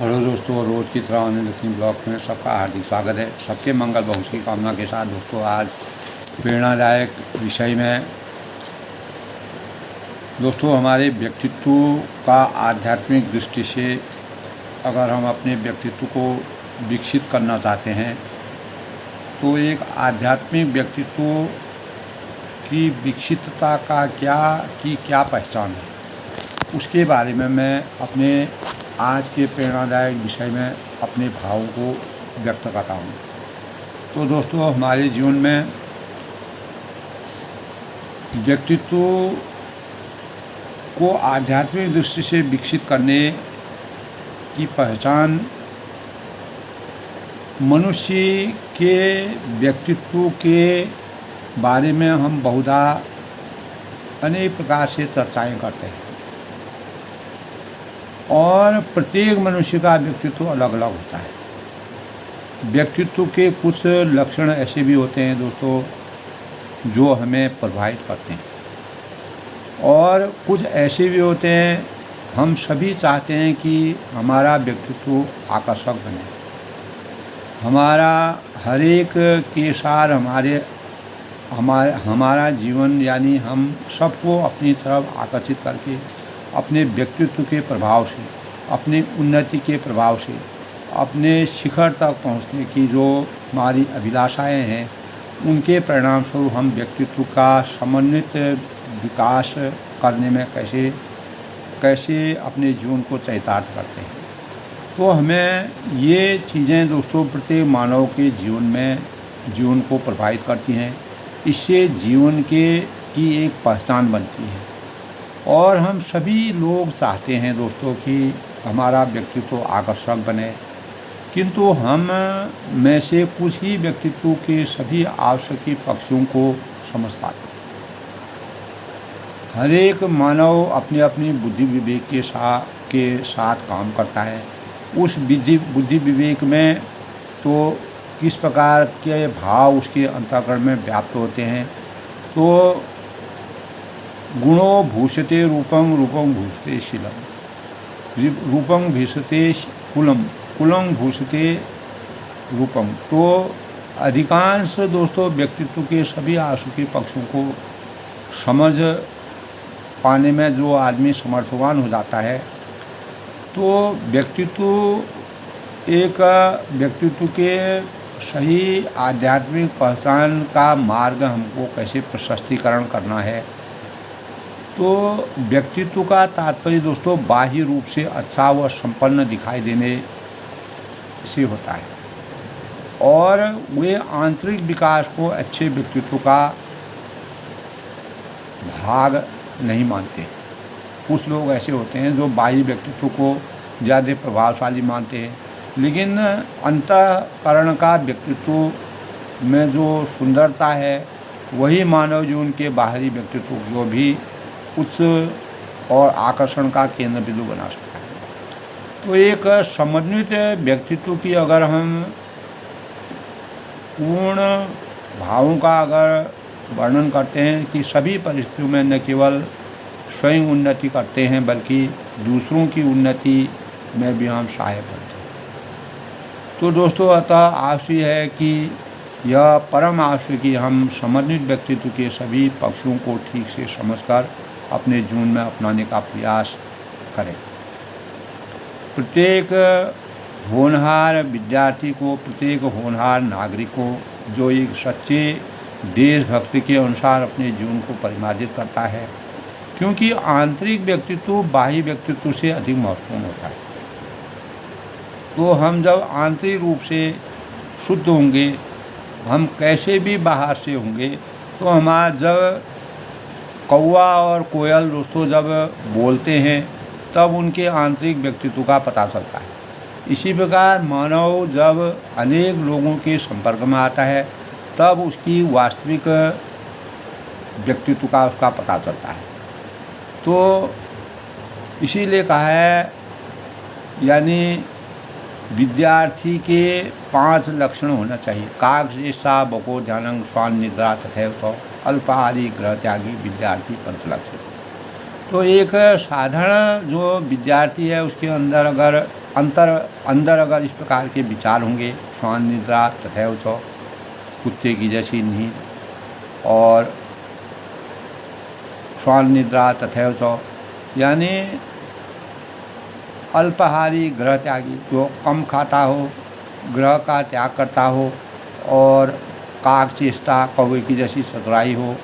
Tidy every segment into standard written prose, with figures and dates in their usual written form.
Hello दोस्तों, रोज़ की तरह अनिल लक्ष्मी ब्लॉग में सबका हार्दिक स्वागत है। सबके मंगल भविष्य की कामना के साथ दोस्तों आज प्रेरणादायक विषय में दोस्तों हमारे व्यक्तित्व का आध्यात्मिक दृष्टि से अगर हम अपने व्यक्तित्व को विकसित करना चाहते हैं तो एक आध्यात्मिक व्यक्तित्व की विकसितता का क्या पहचान है, उसके बारे में मैं अपने आज के प्रेरणादायक विषय में अपने भावों को व्यक्त करता हूँ। तो दोस्तों हमारे जीवन में व्यक्तित्व को आध्यात्मिक दृष्टि से विकसित करने की पहचान मनुष्य के व्यक्तित्व के बारे में हम बहुधा अनेक प्रकार से चर्चाएं करते हैं और प्रत्येक मनुष्य का व्यक्तित्व अलग अलग होता है। व्यक्तित्व के कुछ लक्षण ऐसे भी होते हैं दोस्तों जो हमें प्रभावित करते हैं और कुछ ऐसे भी होते हैं हम सभी चाहते हैं कि हमारा व्यक्तित्व आकर्षक बने, हमारा हर एक के साथ हमारा जीवन यानी हम सबको अपनी तरफ आकर्षित करके अपने व्यक्तित्व के प्रभाव से, अपने उन्नति के प्रभाव से, अपने शिखर तक पहुंचने की जो हमारी अभिलाषाएं हैं उनके परिणाम स्वरूप हम व्यक्तित्व का समन्वित विकास करने में कैसे अपने जीवन को चरितार्थ करते हैं। तो हमें ये चीज़ें दोस्तों प्रत्येक मानव के जीवन को प्रभावित करती हैं। इससे जीवन की एक पहचान बनती है और हम सभी लोग चाहते हैं दोस्तों कि हमारा व्यक्तित्व आकर्षक बने, किंतु हम में से कुछ ही व्यक्तित्व के सभी आवश्यक पक्षों को समझ पाते हैं। हर एक मानव अपनी अपनी बुद्धि विवेक के साथ काम करता है। उस बुद्धि विवेक में तो किस प्रकार के भाव उसके अंतःकरण में व्याप्त होते हैं। तो गुणो भूषते रूपं भूषते शीलम, रूपं भूषते कुलम भूषते रूपम। तो अधिकांश दोस्तों व्यक्तित्व के सभी आसुकी पक्षों को समझ पाने में जो आदमी समर्थवान हो जाता है तो व्यक्तित्व के सही आध्यात्मिक पहचान का मार्ग हमको कैसे प्रशस्तीकरण करना है। तो व्यक्तित्व का तात्पर्य दोस्तों बाह्य रूप से अच्छा व संपन्न दिखाई देने से होता है और वे आंतरिक विकास को अच्छे व्यक्तित्व का भाग नहीं मानते। कुछ लोग ऐसे होते हैं जो बाह्य व्यक्तित्व को ज़्यादा प्रभावशाली मानते हैं, लेकिन अंतःकरण का व्यक्तित्व में जो सुंदरता है वही मानव जीवन के बाहरी व्यक्तित्व को भी उच्च और आकर्षण का केंद्र बिंदु बना सकता है। तो एक समन्वित व्यक्तित्व की अगर हम पूर्ण भावों का अगर वर्णन करते हैं कि सभी परिस्थितियों में न केवल स्वयं उन्नति करते हैं बल्कि दूसरों की उन्नति में भी हम सहायक बनते हैं। तो दोस्तों अतः आवश्यक है कि यह परम आवश्यक कि हम समन्वित व्यक्तित्व के सभी पक्षों को ठीक से समझकर अपने जीवन में अपनाने का प्रयास करें। प्रत्येक होनहार विद्यार्थी को, प्रत्येक होनहार नागरिक को जो एक सच्चे देशभक्ति के अनुसार अपने जीवन को परिमार्जित करता है, क्योंकि आंतरिक व्यक्तित्व बाह्य व्यक्तित्व से अधिक महत्वपूर्ण होता है। तो हम जब आंतरिक रूप से शुद्ध होंगे, हम कैसे भी बाहर से होंगे, तो हमारा जब कौवा और कोयल दोस्तों जब बोलते हैं तब उनके आंतरिक व्यक्तित्व का पता चलता है। इसी प्रकार मानव जब अनेक लोगों के संपर्क में आता है तब उसकी वास्तविक व्यक्तित्व का उसका पता चलता है। तो इसीलिए कहा है यानी विद्यार्थी के 5 लक्षण होना चाहिए। काग्येषा बको ध्यानं स्वान निद्रा तथैव तो अल्पाहारी ग्रह त्यागी विद्यार्थी 5 लक्षण। तो एक साधारण जो विद्यार्थी है उसके अंदर अगर अंदर अगर इस प्रकार के विचार होंगे, श्वान निद्रा तथैव च, कुत्ते की जैसी नींद, और श्वान निद्रा तथैव च यानी अल्पाहारी ग्रह त्यागी, जो कम खाता हो, ग्रह का त्याग करता हो, और काक चेष्टा कौवे की जैसी चतुराई हो,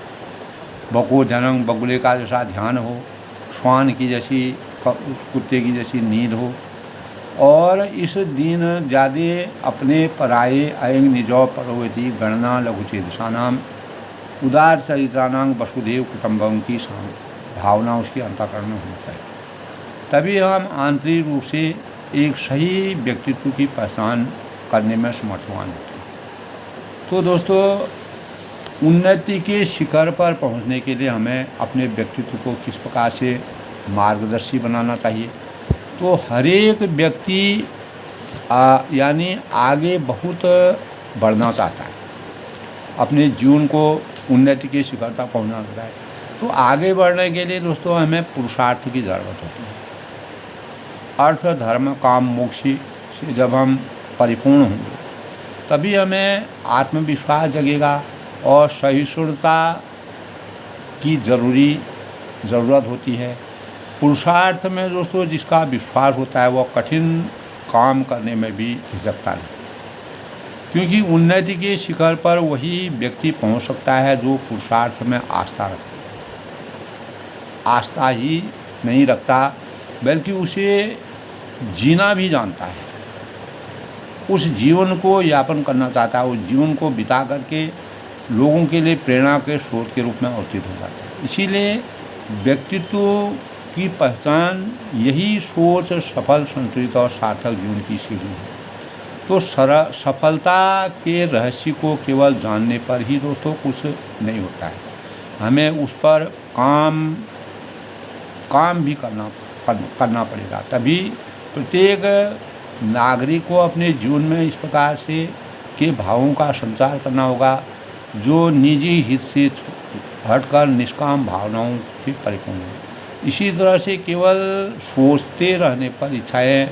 बको जनंग बगुले का जैसा ध्यान हो, श्वान की जैसी कुत्ते की जैसी नींद हो, और इस दिन ज़्यादा अपने पराये अयंग निजो परोवती गणना लघुचेतसानाम उदार चरित्रानांग वसुदेव कुटुंबम की भावना उसकी अंतःकरण में होनी चाहिए। तभी हम आंतरिक रूप से एक सही व्यक्तित्व की पहचान करने में समर्थवान होते हैं। तो दोस्तों, उन्नति के शिखर पर पहुंचने के लिए हमें अपने व्यक्तित्व को किस प्रकार से मार्गदर्शी बनाना चाहिए। तो हर एक व्यक्ति यानी आगे बहुत बढ़ना चाहता है, अपने जीवन को उन्नति के शिखर तक पहुँचना चाहता है। तो आगे बढ़ने के लिए दोस्तों हमें पुरुषार्थ की ज़रूरत होती है। अर्थ धर्म काम मोक्ष से जब हम परिपूर्ण होंगे तभी हमें आत्मविश्वास जगेगा और सहिष्णुता की ज़रूरत होती है। पुरुषार्थ में दोस्तों जिसका विश्वास होता है वह कठिन काम करने में भी झिझकता नहीं, क्योंकि उन्नति के शिखर पर वही व्यक्ति पहुंच सकता है जो पुरुषार्थ में आस्था रखता है। आस्था ही नहीं रखता बल्कि उसे जीना भी जानता है, उस जीवन को यापन करना चाहता है, उस जीवन को बिता करके लोगों के लिए प्रेरणा के स्रोत के रूप में अवतीर्ण हो जाता है। इसीलिए व्यक्तित्व की पहचान यही सोच सफल संतुलित और सार्थक जीवन की सीढ़ी है। तो सफलता के रहस्य को केवल जानने पर ही दोस्तों कुछ नहीं होता है, हमें उस पर काम भी करना पड़ेगा। तभी प्रत्येक नागरिक को अपने जीवन में इस प्रकार से के भावों का संचार करना होगा जो निजी हित से हटकर निष्काम भावनाओं से परिपूर्ण है। इसी तरह से केवल सोचते रहने पर इच्छाएं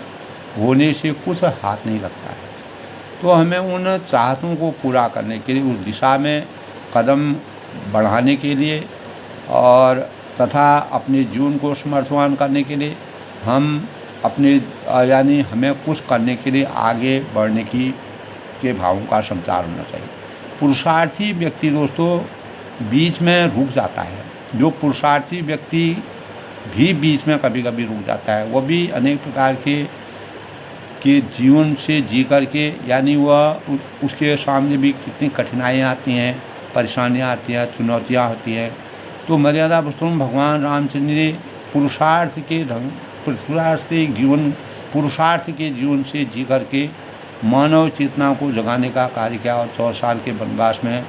होने से कुछ हाथ नहीं लगता है। तो हमें उन चाहतों को पूरा करने के लिए, उस दिशा में कदम बढ़ाने के लिए और तथा अपने जीवन को समर्थवान करने के लिए हम अपने यानी हमें कुछ करने के लिए आगे बढ़ने के भावों का संचार होना चाहिए। पुरुषार्थी व्यक्ति दोस्तों बीच में रुक जाता है। जो पुरुषार्थी व्यक्ति भी बीच में कभी कभी रुक जाता है, वह भी अनेक प्रकार के जीवन से जी कर के, यानी वह उसके सामने भी कितनी कठिनाइयाँ आती हैं, परेशानियाँ आती हैं, चुनौतियाँ होती हैं। तो मर्यादा पुरुषोत्तम भगवान रामचंद्र ने पुरुषार्थ के जीवन से जी करके मानव चेतना को जगाने का कार्य किया और 14 साल के वनवास में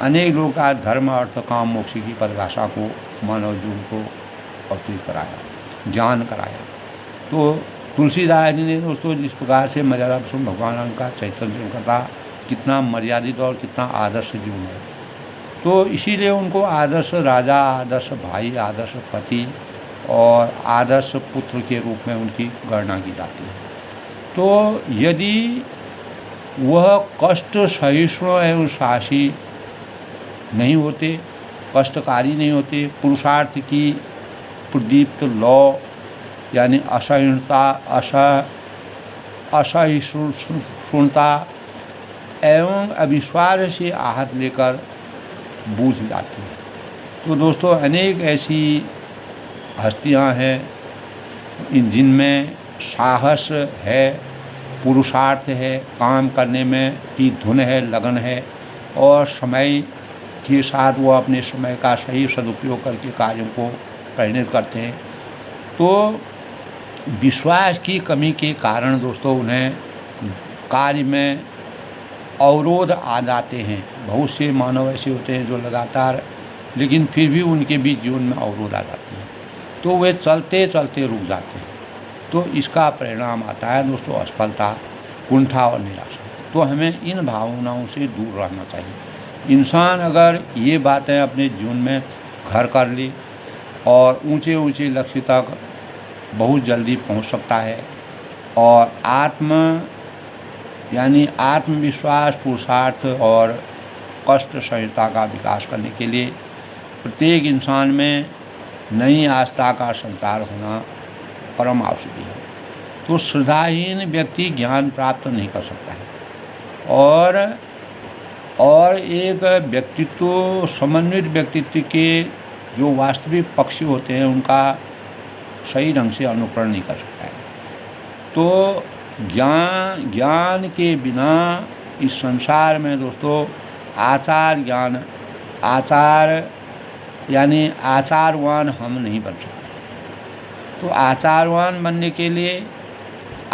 अनेक लोग का धर्म अर्थ काम मोक्ष की परिभाषा को मानव जीवन को अवतीर्ण कराया, ज्ञान कराया। तो तुलसीदास जी ने दोस्तों जिस प्रकार से मर्यादा पुरुषोत्तम भगवान का चैतन्य करता, कितना मर्यादित और कितना आदर्श जीवन है। तो इसीलिए उनको आदर्श राजा, आदर्श भाई, आदर्श पति और आदर्श पुत्र के रूप में उनकी गणना की जाती है। तो यदि वह कष्ट सहिष्णु एवं साहसी नहीं होते, कष्टकारी नहीं होते, पुरुषार्थ की प्रदीप्त लौ यानी असहिष्णुता एवं अविश्वास से आहत लेकर बूझ जाती है। तो दोस्तों अनेक ऐसी हस्तियां हैं जिनमें साहस है, पुरुषार्थ है, काम करने में की धुन है, लगन है और समय के साथ वो अपने समय का सही सदुपयोग करके कार्यों को परिणित करते हैं। तो विश्वास की कमी के कारण दोस्तों उन्हें कार्य में अवरोध आ जाते हैं। बहुत से मानव ऐसे होते हैं जो लगातार, लेकिन फिर भी उनके भी जीवन में अवरोध आ जाते हैं, तो वे चलते चलते रुक जाते हैं। तो इसका परिणाम आता है दोस्तों असफलता, कुंठा और निराशा। तो हमें इन भावनाओं से दूर रहना चाहिए। इंसान अगर ये बातें अपने जीवन में घर कर ले और ऊंचे ऊंचे लक्ष्य तक बहुत जल्दी पहुंच सकता है। और यानी आत्मविश्वास, पुरुषार्थ और कष्ट संहिता का विकास करने के लिए प्रत्येक इंसान में नई आस्था का संचार होना परम आवश्यक है। तो श्रद्धाहीन व्यक्ति ज्ञान प्राप्त नहीं कर सकता है। और एक व्यक्तित्व, समन्वित व्यक्तित्व के जो वास्तविक पक्षी होते हैं उनका सही ढंग से अनुकरण नहीं कर सकता है। तो ज्ञान के बिना इस संसार में दोस्तों आचारवान हम नहीं बन सकते। तो आचारवान बनने के लिए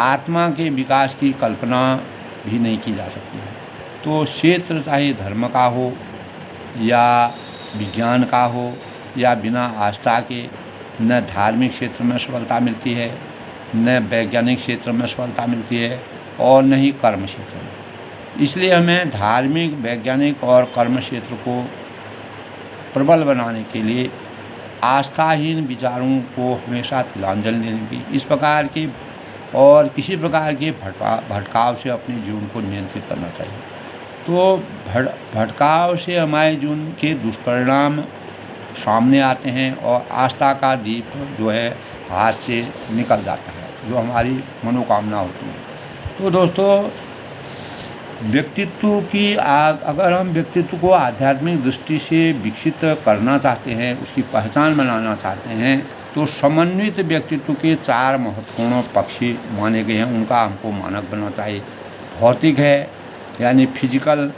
आत्मा के विकास की कल्पना भी नहीं की जा सकती है। तो क्षेत्र चाहे धर्म का हो या विज्ञान का हो या बिना आस्था के न धार्मिक क्षेत्र में सफलता मिलती है, न वैज्ञानिक क्षेत्र में सफलता मिलती है और न ही कर्म क्षेत्र में। इसलिए हमें धार्मिक, वैज्ञानिक और कर्म क्षेत्र को प्रबल बनाने के लिए आस्थाहीन विचारों को हमेशा तिलांजलि देनी चाहिए। इस प्रकार के और किसी प्रकार के भटकाव से अपने जीवन को नियंत्रित करना चाहिए। तो भटकाव से हमारे जीवन के दुष्परिणाम सामने आते हैं और आस्था का दीप जो है हाथ से निकल जाता है, जो हमारी मनोकामना होती है। तो दोस्तों, अगर हम व्यक्तित्व को आध्यात्मिक दृष्टि से विकसित करना चाहते हैं, उसकी पहचान बनाना चाहते हैं, तो समन्वित व्यक्तित्व के 4 महत्वपूर्ण पक्ष माने गए हैं, उनका हमको मानक बनना चाहिए। भौतिक है, यानी फिजिकल,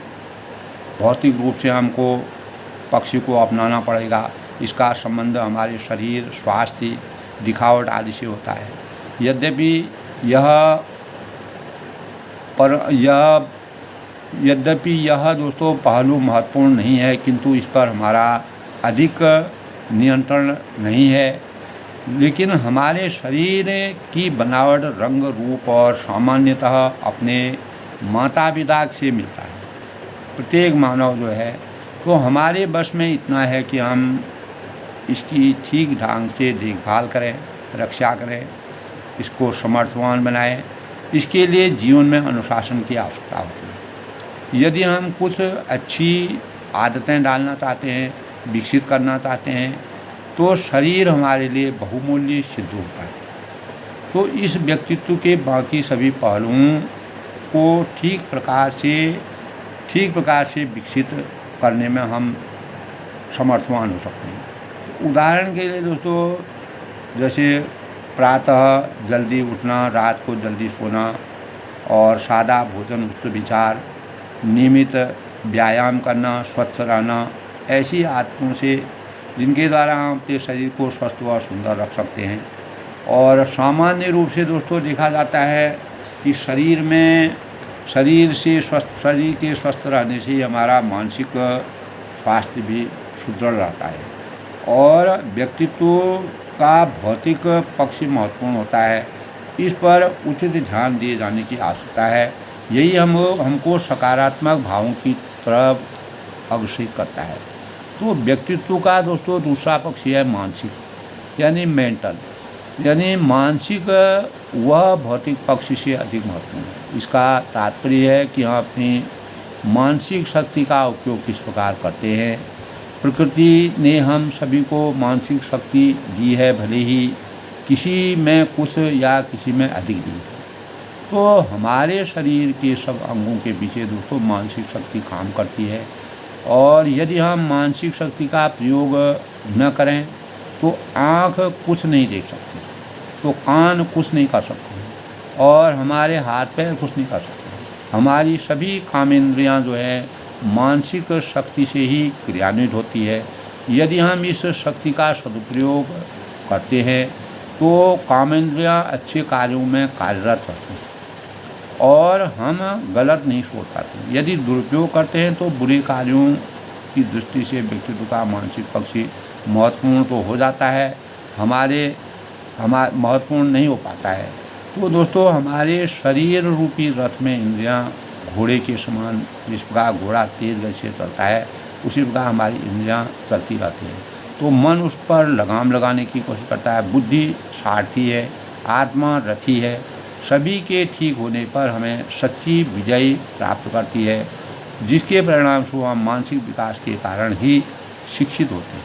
भौतिक रूप से हमको पक्ष को अपनाना पड़ेगा। इसका संबंध हमारे शरीर, स्वास्थ्य, दिखावट आदि से होता है। यद्यपि यह दोस्तों पहलू महत्वपूर्ण नहीं है, किंतु इस पर हमारा अधिक नियंत्रण नहीं है। लेकिन हमारे शरीर की बनावट, रंग, रूप और सामान्यतः अपने माता पिता से मिलता है। प्रत्येक मानव जो है तो हमारे बस में इतना है कि हम इसकी ठीक ढंग से देखभाल करें, रक्षा करें, इसको समर्थवान बनाएं। इसके लिए जीवन में अनुशासन की आवश्यकता होती है। यदि हम कुछ अच्छी आदतें डालना चाहते हैं, विकसित करना चाहते हैं, तो शरीर हमारे लिए बहुमूल्य सिद्ध होता है। तो इस व्यक्तित्व के बाकी सभी पहलुओं को ठीक प्रकार से विकसित करने में हम समर्थवान हो सकते हैं। उदाहरण के लिए दोस्तों, जैसे प्रातः जल्दी उठना, रात को जल्दी सोना और सादा भोजन, उच्च विचार, नियमित व्यायाम करना, स्वच्छ रहना, ऐसी आदतों से जिनके द्वारा हम अपने शरीर को स्वस्थ व सुंदर रख सकते हैं। और सामान्य रूप से दोस्तों देखा जाता है कि शरीर के स्वस्थ रहने से ही हमारा मानसिक स्वास्थ्य भी सुदृढ़ रहता है। और व्यक्तित्व का भौतिक पक्ष महत्वपूर्ण होता है, इस पर उचित ध्यान दिए जाने की आवश्यकता है। यही हमको सकारात्मक भावों की तरफ अग्रसित करता है। तो व्यक्तित्व का दोस्तों दूसरा पक्ष है मानसिक, यानी मेंटल, यानी मानसिक वह भौतिक पक्ष से अधिक महत्वपूर्ण है। इसका तात्पर्य है कि हम अपनी मानसिक शक्ति का उपयोग किस प्रकार करते हैं। प्रकृति ने हम सभी को मानसिक शक्ति दी है, भले ही किसी में कुछ या किसी में अधिक दी है। तो हमारे शरीर के सब अंगों के पीछे दोस्तों मानसिक शक्ति काम करती है। और यदि हम मानसिक शक्ति का प्रयोग न करें तो आँख कुछ नहीं देख सकती, तो कान कुछ नहीं कर सकते और हमारे हाथ पैर कुछ नहीं कर सकते। हमारी सभी कामेंद्रियाँ जो है मानसिक शक्ति से ही क्रियान्वित होती है। यदि हम इस शक्ति का सदुपयोग करते हैं तो कामेंद्रियाँ अच्छे कार्यों में कार्यरत होती हैं और हम गलत नहीं सोच पाते। यदि दुरुपयोग करते हैं तो बुरे कार्यों की दृष्टि से व्यक्तित्व का मानसिक पक्ष महत्वपूर्ण तो हो जाता है, महत्वपूर्ण नहीं हो पाता है। तो दोस्तों, हमारे शरीर रूपी रथ में इंद्रियां घोड़े के समान, जिस प्रकार घोड़ा तेज गति से चलता है उसी प्रकार हमारी इंद्रियां चलती रहती हैं। तो मन उस पर लगाम लगाने की कोशिश करता है। बुद्धि सारथी है, आत्मा रथी है। सभी के ठीक होने पर हमें सच्ची विजय प्राप्त करती है, जिसके परिणाम स्वरूप हम मानसिक विकास के कारण ही शिक्षित होते हैं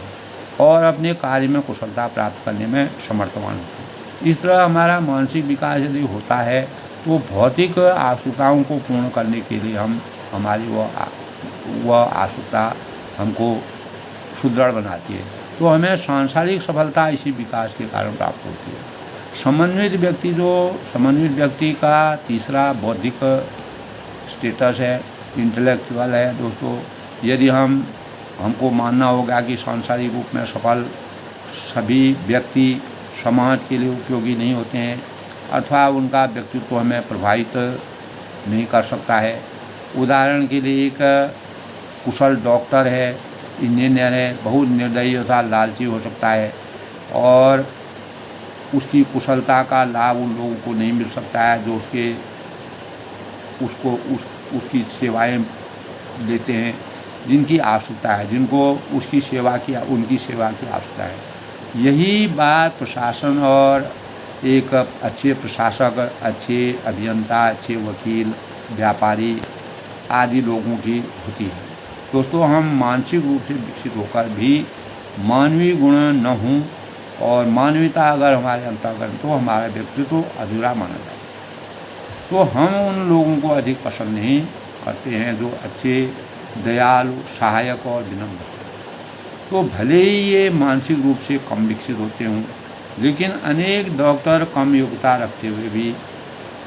और अपने कार्य में कुशलता प्राप्त करने में समर्थवान होते हैं। इस तरह हमारा मानसिक विकास यदि होता है तो भौतिक आवश्यकताओं को पूर्ण करने के लिए हमारी वह आवश्यकता हमको सुदृढ़ बनाती है, तो हमें सांसारिक सफलता इसी विकास के कारण प्राप्त होती है। समन्वित व्यक्ति का तीसरा बौद्धिक स्टेटस है, इंटेलेक्चुअल है दोस्तों। यदि हमको मानना होगा कि सांसारिक रूप में सफल सभी व्यक्ति समाज के लिए उपयोगी नहीं होते हैं अथवा उनका व्यक्तित्व हमें प्रभावित नहीं कर सकता है। उदाहरण के लिए एक कुशल डॉक्टर है, इंजीनियर है, बहुत निर्दयी तथा लालची हो सकता है और उसकी कुशलता का लाभ उन लोगों को नहीं मिल सकता है जो उसकी सेवाएं लेते हैं, जिनकी आवश्यकता है, जिनको उनकी सेवा की आवश्यकता है। यही बात प्रशासन और एक अच्छे प्रशासक, अच्छे अभियंता, अच्छे वकील, व्यापारी आदि लोगों की होती है। दोस्तों, हम मानसिक रूप से विकसित होकर भी मानवीय गुण न हों और मानवीयता अगर हमारे अंतर्गत तो हमारा व्यक्तित्व अधूरा माना जाता है, तो हम उन लोगों को अधिक पसंद नहीं करते हैं जो अच्छे, दयालु, सहायक और विनम्र होते हैं। तो भले ही ये मानसिक रूप से कम विकसित होते हों, लेकिन अनेक डॉक्टर कम योग्यता रखते हुए भी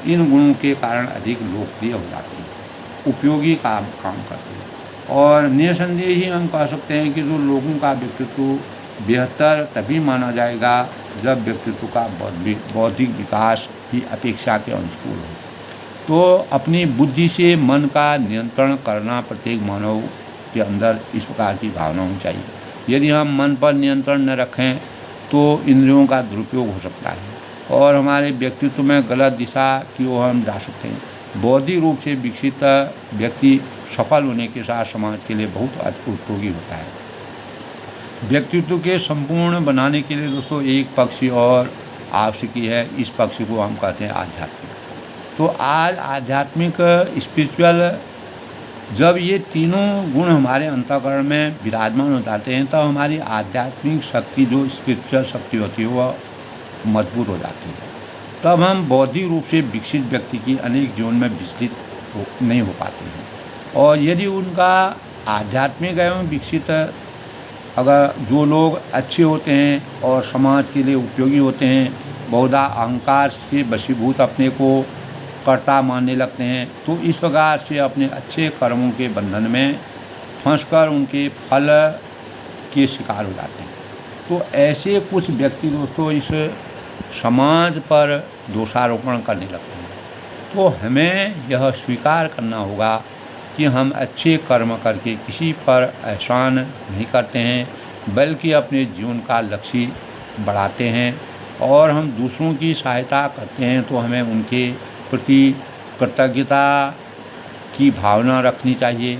इन गुणों के कारण अधिक लोकप्रिय हो जाते हैं, उपयोगी काम करते हैं और निसंदेह ही हम कह सकते हैं कि जो लोगों का व्यक्तित्व बेहतर तभी माना जाएगा जब व्यक्तित्व का बौद्धिक विकास भी अपेक्षा के अनुकूल हो। तो अपनी बुद्धि से मन का नियंत्रण करना प्रत्येक मानव के अंदर इस प्रकार की भावना होनी चाहिए। यदि हम मन पर नियंत्रण न रखें तो इंद्रियों का दुरुपयोग हो सकता है और हमारे व्यक्तित्व में गलत दिशा की ओर हम जा सकते हैं। बौद्धिक रूप से विकसित व्यक्ति सफल होने के साथ समाज के लिए बहुत उपयोगी होता है। व्यक्तित्व के संपूर्ण बनाने के लिए दोस्तों एक पक्ष और आवश्यक है, इस पक्ष को हम कहते हैं आध्यात्मिक। तो आज आध्यात्मिक, स्पिरिचुअल, जब ये तीनों गुण हमारे अंतःकरण में विराजमान हो जाते हैं तब हमारी आध्यात्मिक शक्ति, जो स्पिरिचुअल शक्ति होती है, वह मजबूत हो जाती है। तब हम बौद्धिक रूप से विकसित व्यक्ति की अनेक जीवन में विचलित नहीं हो पाते हैं। और यदि उनका आध्यात्मिक एवं विकसित, अगर जो लोग अच्छे होते हैं और समाज के लिए उपयोगी होते हैं, बहुधा अहंकार से वशीभूत अपने को कर्ता मानने लगते हैं, तो इस प्रकार से अपने अच्छे कर्मों के बंधन में फंसकर उनके फल के शिकार हो जाते हैं। तो ऐसे कुछ व्यक्ति दोस्तों इस समाज पर दोषारोपण करने लगते हैं। तो हमें यह स्वीकार करना होगा कि हम अच्छे कर्म करके किसी पर एहसान नहीं करते हैं, बल्कि अपने जीवन का लक्ष्य बढ़ाते हैं और हम दूसरों की सहायता करते हैं तो हमें उनके प्रति कृतज्ञता की भावना रखनी चाहिए,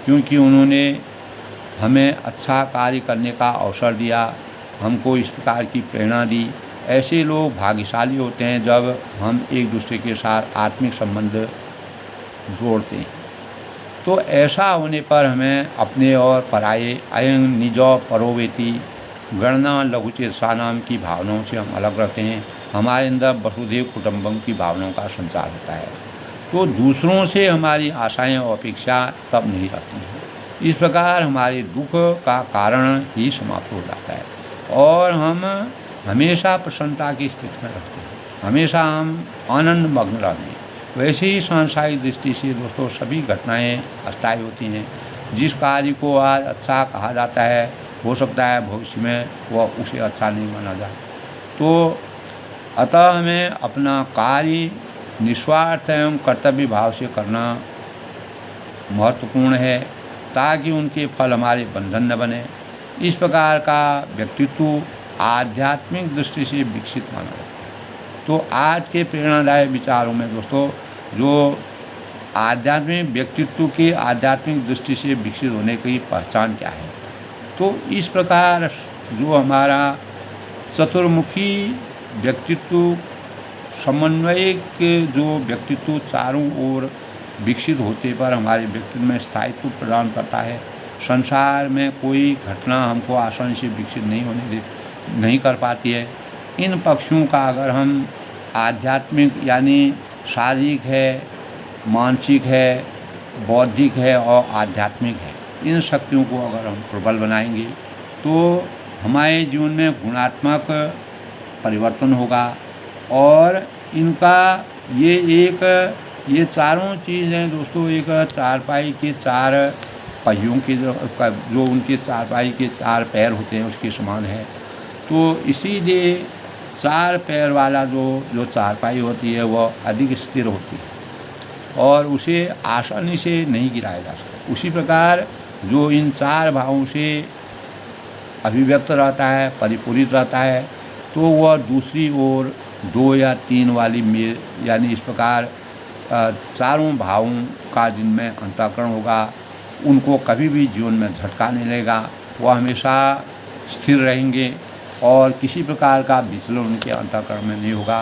क्योंकि उन्होंने हमें अच्छा कार्य करने का अवसर दिया, हमको इस प्रकार की प्रेरणा दी। ऐसे लोग भाग्यशाली होते हैं जब हम एक दूसरे के साथ आत्मिक संबंध जोड़ते हैं। तो ऐसा होने पर हमें अपने और पराये, अयं निजो परोवेति, गणना लघुचेतसा नाम की भावनाओं से हम अलग रहते हैं। हमारे अंदर वसुधैव कुटुंबकम की भावनाओं का संचार होता है। तो दूसरों से हमारी आशाएं और अपेक्षा तब नहीं रहती हैं। इस प्रकार हमारे दुख का कारण ही समाप्त हो जाता है और हम हमेशा प्रसन्नता की स्थिति में रहते हैं, हमेशा हम आनंद मग्न रहते हैं। वैसे ही सांसारिक दृष्टि से दोस्तों सभी घटनाएं अस्थायी होती हैं। जिस कार्य को आज अच्छा कहा जाता है, हो सकता है भविष्य में वह उसे अच्छा नहीं माना जाए। तो अतः हमें अपना कार्य निस्वार्थ एवं कर्तव्य भाव से करना महत्वपूर्ण है, ताकि उनके फल हमारे बंधन न बने। इस प्रकार का व्यक्तित्व आध्यात्मिक दृष्टि से विकसित माना जाता है। तो आज के प्रेरणादायक विचारों में दोस्तों जो आध्यात्मिक व्यक्तित्व के आध्यात्मिक दृष्टि से विकसित होने की पहचान क्या है, तो इस प्रकार जो हमारा चतुर्मुखी व्यक्तित्व समन्वयक जो व्यक्तित्व चारों ओर विकसित होते पर हमारे व्यक्तित्व में स्थायित्व प्रदान करता है। संसार में कोई घटना हमको आसानी से विकसित नहीं कर पाती है। इन पक्षों का अगर हम आध्यात्मिक यानी शारीरिक है, मानसिक है, बौद्धिक है और आध्यात्मिक है, इन शक्तियों को अगर हम प्रबल बनाएंगे तो हमारे जीवन में गुणात्मक परिवर्तन होगा। और इनका ये चारों चीज़ें दोस्तों एक चारपाई के चार पहियों के जो उनके चारपाई के चार पैर होते हैं उसके समान है। तो इसीलिए चार पैर वाला जो चारपाई होती है वह अधिक स्थिर होती है और उसे आसानी से नहीं गिराया जा सकता। उसी प्रकार जो इन चार भावों से अभिव्यक्त रहता है, परिपूरित रहता है, तो वह दूसरी ओर 2 या 3 वाली में यानी इस प्रकार चारों भावों का जिनमें अंतःकरण होगा उनको कभी भी जीवन में झटका नहीं लगेगा। वह हमेशा स्थिर रहेंगे और किसी प्रकार का विचलन उनके अंतःकरण में नहीं होगा।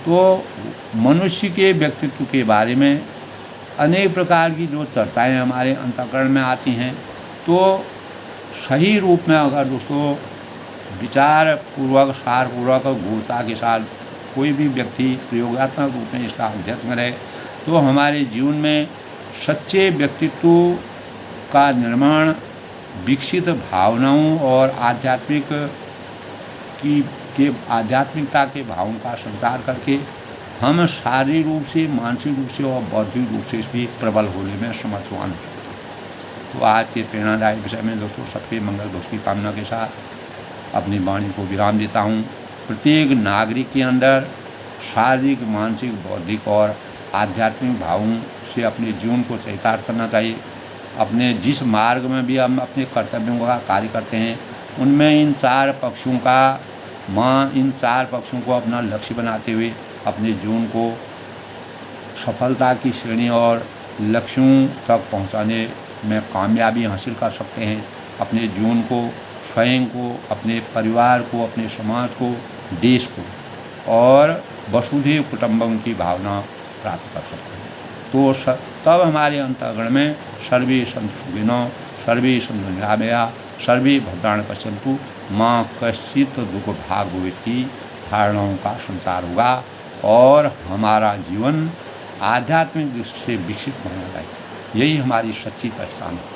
तो मनुष्य के व्यक्तित्व के बारे में अनेक प्रकार की जो चर्चाएं हमारे अंतःकरण में आती हैं, तो सही रूप में अगर दोस्तों विचार पूर्वक, सार पूर्वक, गूढ़ता के साथ कोई भी व्यक्ति प्रयोगात्मक रूप में इसका अध्ययन करे तो हमारे जीवन में सच्चे व्यक्तित्व का निर्माण, विकसित भावनाओं और आध्यात्मिकता के भावों का संचार करके हम शारीरिक रूप से, मानसिक रूप से और बौद्धिक रूप से भी प्रबल होने में समर्थवान हो सकते हैं। तो आज के प्रेरणादायक विषय में दोस्तों सबके मंगल भोज की कामना के साथ अपनी वाणी को विराम देता हूँ। प्रत्येक नागरिक के अंदर शारीरिक, मानसिक, बौद्धिक और आध्यात्मिक भावों से अपने जीवन को चरितार्थ करना चाहिए। अपने जिस मार्ग में भी हम अपने कर्तव्यों का कार्य करते हैं उनमें इन चार पक्षों को अपना लक्ष्य बनाते हुए अपने जीवन को सफलता की श्रेणी और लक्ष्यों तक पहुंचाने में कामयाबी हासिल कर सकते हैं। अपने जीवन को, स्वयं को, अपने परिवार को, अपने समाज को, देश को और वसुधैव कुटुम्बकम की भावना प्राप्त कर सकते हैं। तो तब हमारे अंतःकरण में सर्वे सन्तु सुखिनः, सर्वे सन्तु निरामया, सर्वे भद्राणि पश्यन्तु, माँ कश्चित् दुःख भाग् भवेत् की धारणाओं का संचार होगा और हमारा जीवन आध्यात्मिक दृष्टि से विकसित होना चाहिए। यही हमारी सच्ची पहचान है।